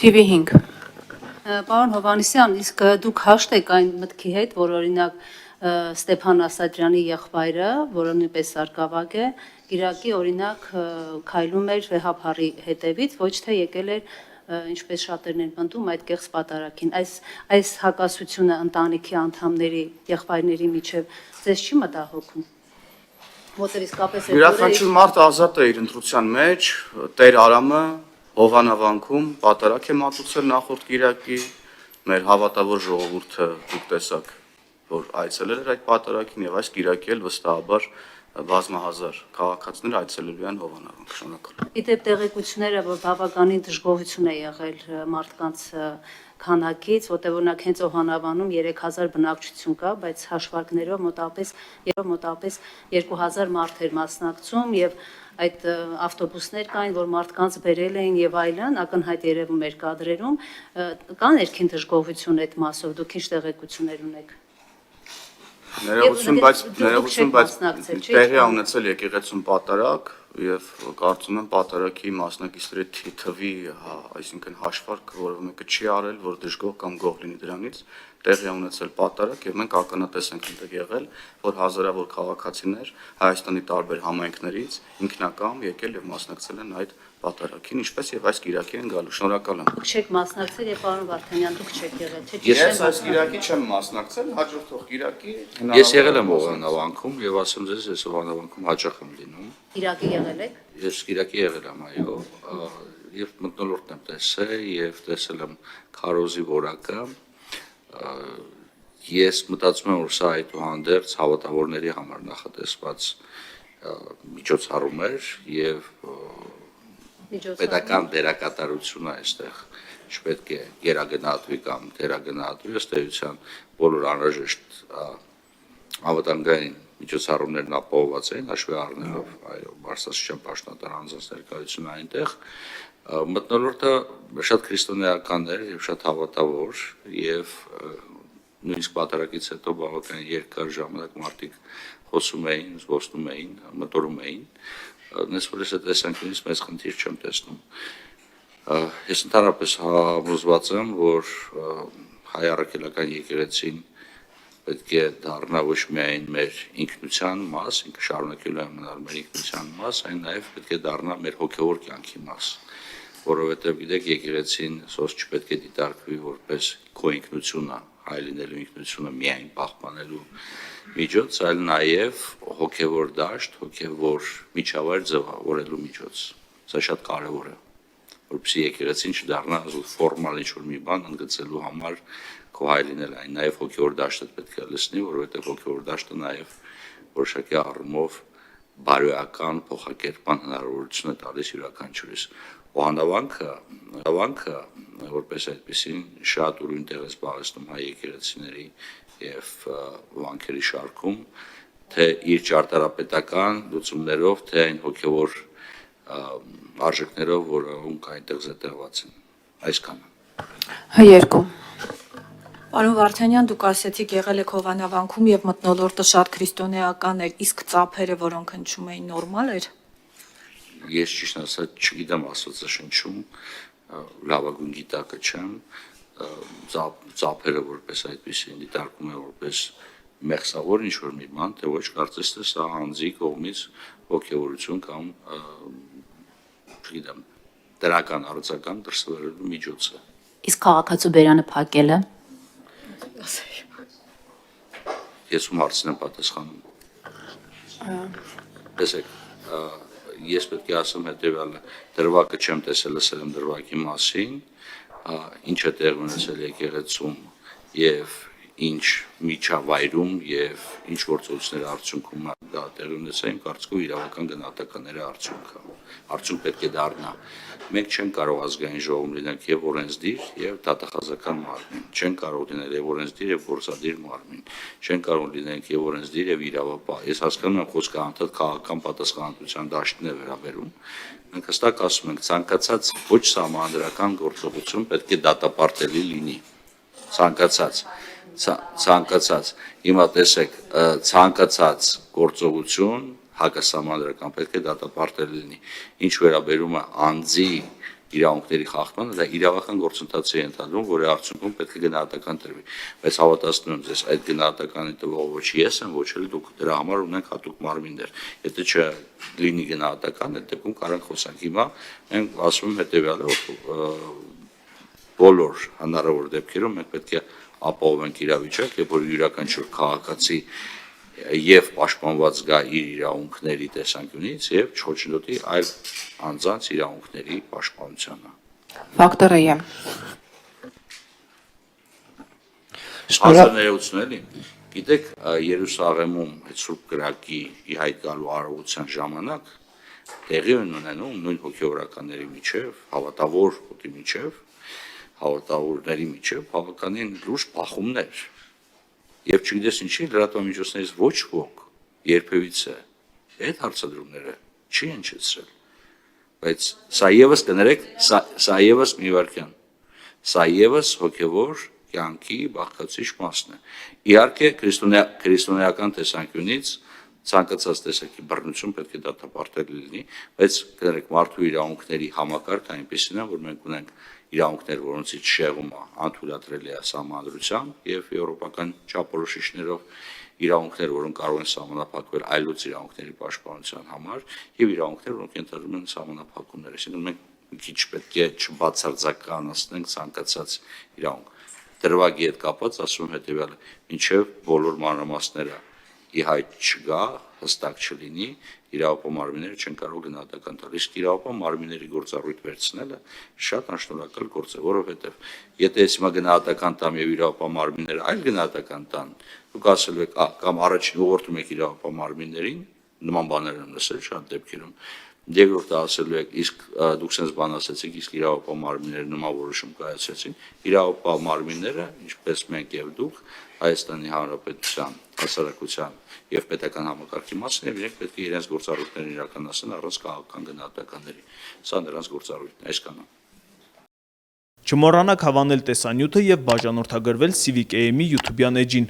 TV 5 Պարոն Հովհաննիսյան, իսկ դուք հաշտ եք այն մտքի հետ, որ օրինակ Ստեփան Ասատրյանի եղբայրը, որը նույնպես սարկավագ է, Կիրակի օրինակ քայլում էր վեհափառի հետևից, ոչ թե եկել էր ինչպես շատերն են պնդում այդ կեղծ պատարագին։ Այս հակասությունը ընտանիքի անդամների, եղբայրների միջև ձեզ չի մտահոգում։ Որտեղ իսկապես Յուրաքանչյուր մարդ ազատ է իր ընտրության մեջ, Տեր Արամը Հովանավանքում պատարագ է մատուցել նախորդ Կիրակի, մեր հավատավոր ժողովուրդը դուք տեսաք, որ այցելել էր այդ պատարագին եւ այս Կիրակի էլ վստահաբար բազմահազար քաղաքացիներ այցելելու են Հովանավանք։ Շնորհակալ։ Իդեպ տեղեկությունները, որ բավականին դժգոհություն է եղել մարդկանց քանակից, որտեղ օրինակ հենց Հովանավանում 3000 բնակչություն կա, բայց հաշվարկներով մոտավորապես 2000 մարդ էր մասնակցում եւ այդ ավտոբուսներ կային, որ մարդկանց բերել էին եւ այլն, ակնհայտ երևում էր կադրերում, կա ներքին դժգոհություն այդ մասով, դուք ինչ տեղեկություններ ունեք։ Ներողություն, բայց տեղի ունեցել եկեղեցում պատարագ եւ կարծում եմ պատարագի մասնակիցների թվի, այսինքն հաշվարկը որևէ մեկը չի արել, որ դժգոհ կամ գոհ լինի դրանից, տեղի ունեցել պատարագ եւ մենք ականատես ենք այնտեղ եղել, որ հազարավոր քաղաքացիներ Հայաստանի տարբեր համայնքներից ինքնակամ եկել եւ մասնակցել են այդ պատարագին, ինչպես եւ այս Կիրակի են գալու։ Շնորհակալ եմ։ Դուք չեք մասնակցել եւ պարոն Վարդանյան, դուք չեք եղել, չէ՞։ Ես այս Կիրակի չեմ մասնակցել, հաջորդող Կիրակի Ես եղել եմ Հովանավանքում եւ ասում ձեզ, ես Հովանավանքում հաճախ եմ լինում։ Կիրակի եղել եք։ Ես Կիրակի եղել եմ, այո, եւ մթնոլորտն եմ տեսել եւ տեսել եմ քարոզի որակը։ Ես մտածում եմ, որ սա այդուհանդերձ հավատավորների համար նախատեսված միջոցառում էր եւ պետական դերակատարությունը այստեղ չպետք է գերագնահատվի կամ դերագնահատվի, ըստ էության բոլոր անհրաժեշտ անվտանգային միջոցառումներն ապահովված էին, հաշվի առնելով այո Բարսասչյան պաշտոնատար անձանց ներկայությունը այնտեղ, մթնոլորտը շատ քրիստոնեական էր եւ շատ հավատավոր եւ նույնիսկ պատարագից հետո բավականին երկար ժամանակ մարդիկ խոսում էին, զբոսնում էին, մտորում էին, նես որ ես այդ տեսանկյունից մեծ խնդիր չեմ տեսնում։ Ես ընդհանրապես համոզված եմ, որ հայ առաքելական եկեղեցին պետք է դառնա ոչ միայն մեր ինքնության մաս, ինքը շարունակելու է մնալ մեր ինքնության մաս, այն նաև պետք է դառնա մեր հոգևոր կյանքի մաս, որովհետև գիտեք եկեղեցին սոս չպետք է դիտարկվի որպես քո ինքնությունը, հայ լինելու ինքնությունը միայն պահպանելու միջոց, այլ նաև հոգևոր դաշտ, հոգևոր միջավայր ձևավորելու միջոց։ Սա շատ կարևոր է, որպեսզի եկեղեցին չդառնա ֆորմալ ինչ-որ մի բան ընդգծելու համար քո հայ լինել, այն նաև հոգևոր դաշտը պետք է լսնի, որովհետև հոգևոր դաշտը նաև որոշակի առումով բարոյական փոխակերպման հնարավորություն է տալիս յուրաքանչյուրիս։ Հովանավանքը որպես այդպեսին շատ ուրույն տեղ է զբաղեցնում հայ եկեղեցիների եւ վանքերի շարքում, թե իր ճարտարապետական լուծումներով, թե այն հոգևոր արժեքներով, որոնք այնտեղ զետեղված են։ Այսքանը։ Երկու Պարոն Վարդանյան, դուք ասեցիք եղել եք Հովանավանքում եւ մթնոլորտը շատ քրիստոնեական էր, իսկ ծափերը, որոնք հնչում էին, նորմալ էր։ Ես ճիշտ ասած չգիտեմ Աստվածաշնչում, լավագույն գիտակը չեմ, ծափերը որպես այդպեսին դիտարկում է որպես մեղսավոր ինչ-որ մի բան, թե ոչ կարծես թե սա անձի կողմից ոգևորություն կամ չգիտեմ դրական առցական դրսևորելու միջոց է։ Իսկ քաղաքացու բերանը փակելը։ Ես ում հարցին եմ պատասխանում։ Տեսեք, ես պետք է ասեմ հետևյալը, դրվագը չեմ տեսել, լսել եմ դրվագի մասին, ինչ է տեղ ունեցել եկեղեցում եւ ինչ միջավայրում եւ ինչ գործողությունների արդյունքում դա տեղ ունեցել, իմ կարծիքով իրավական գնահատականների արդյունք պետք է դառնա։ Մենք չենք կարող ազգային ժողովում լինենք եւ օրենսդիր եւ դատախազական մարմին, չենք կարող լինել եւ օրենսդիր եւ գործադիր մարմին, չենք կարող լինենք եւ օրենսդիր եւ իրավապահ։ Ես հասկանում եմ խոսքը անդադ քաղաքական պատասխանատվության դաշտն է վերաբերում։ Մենք հստակ ասում ենք ցանկացած ոչ սահմանադրական գործողություն պետք է դատապարտելի լինի։ Ցանկացած հիմա տեսեք ցանկացած գործողություն հակասահմանադրական պետք է դատապարտել լինի։ Ինչ վերաբերում է անձի իրավունքների խախտմանը, դա իրավական գործընթաց է ենթադրում, որի արդյունքում պետք է գնահատական տրվի։ Բայց հավատացնում եմ ձեզ, այդ գնահատականի տվող ոչ ես եմ, ոչ էլ դուք դրա համար ունենք հատուկ մարմիններ։ Եթե չլինի գնահատական, այդ դեպքում կարող ենք խոսանք։ Հիմա մենք ասում եմ հետեւյալը, բոլոր հնարավոր դեպքերում մենք պետք է ապահովենք իրավիճակ, երբ որ յուրաքանչյուր քաղաքացի եւ պաշտպանված գա իր իրավունքների տեսանկյունից եւ չոչնոտի այլ անձանց իրավունքների պաշտպանությանը։ Ֆակտորը է։ Շնորհակալություն էլի։ Գիտեք, Երուսաղեմում այդ Սուրբ Կրակի ի հայտ գալու արարողության ժամանակ տեղի ունենում նույն հոգեվորականների միջև, հավատավորների միջև բավականին լուրջ բախումներ։ Եվ չգիտես ինչի լրատվամիջոցներից ոչ ոք երբևիցե այդ հարցադրումները չի հնչեցրել։ Բայց սա եւս կներեք, սա եւս մի վարքյան։ Սա եւս հոգեվոր կյանքի բաղկացիչ մասն է։ Իհարկե քրիստոնեական տեսանկյունից ցանկացած տեսակի բռնություն պետք է դատապարտել լինի, բայց կներեք մարդու իրավունքների համակարգը այնպեսին է, որ մենք ունենք իրավունքներ, որոնցից շեղումը անթույլատրելի է սահմանադրությամբ եւ եվրոպական չափորոշիչներով, իրավունքներ, որոնք կարող են սահմանափակվել այլոց իրավունքների պաշտպանության համար եւ իրավունքներ, որոնք ենթադրում են սահմանափակումներ, այսինքն մենք մի քիչ պետք է չբացարձականացնենք ցանկացած իրավունք։ Դրվագի հետ կապված ասում եմ հետեւյալը, մինչեւ բոլոր մանրամասները ի հայտ չգա, հստակ չլինի, իրավապահ մարմինները չեն կարող գնահատական տալ։ Իսկ իրավապահ մարմինների գործառույթ վերցնելը շատ անշնորհակալ գործ է, որովհետև եթե ես հիմա գնահատական տամ եւ իրավապահ մարմինները այլ գնահատական տան, դուք ասելու եք, կամ առաջին ուղղորդում եք իրավապահ մարմիններին, նման բաներ եմ լսել շատ դեպքերում, երկրորդը ասելու եք, իսկ դուք sense բան ասեցիք, իսկ իրավապահ մարմինները նման որոշում կայացրեցին, իրավապահ մարմինները, ինչպես մենք եւ դուք, Հայաստանի Հանրապետության հասարակության եւ պետական համակարգի մասն եւ իրենք պետք է իրենց գործառույթներն իրականացնեն առանց քաղաքական գնահատականների։ Սա նրանց գործառույթն է, այսքանը։ Չմոռանաք հավանել տեսանյութը եւ բաժանորդագրվել Civic AM-ի YouTube-յան էջին։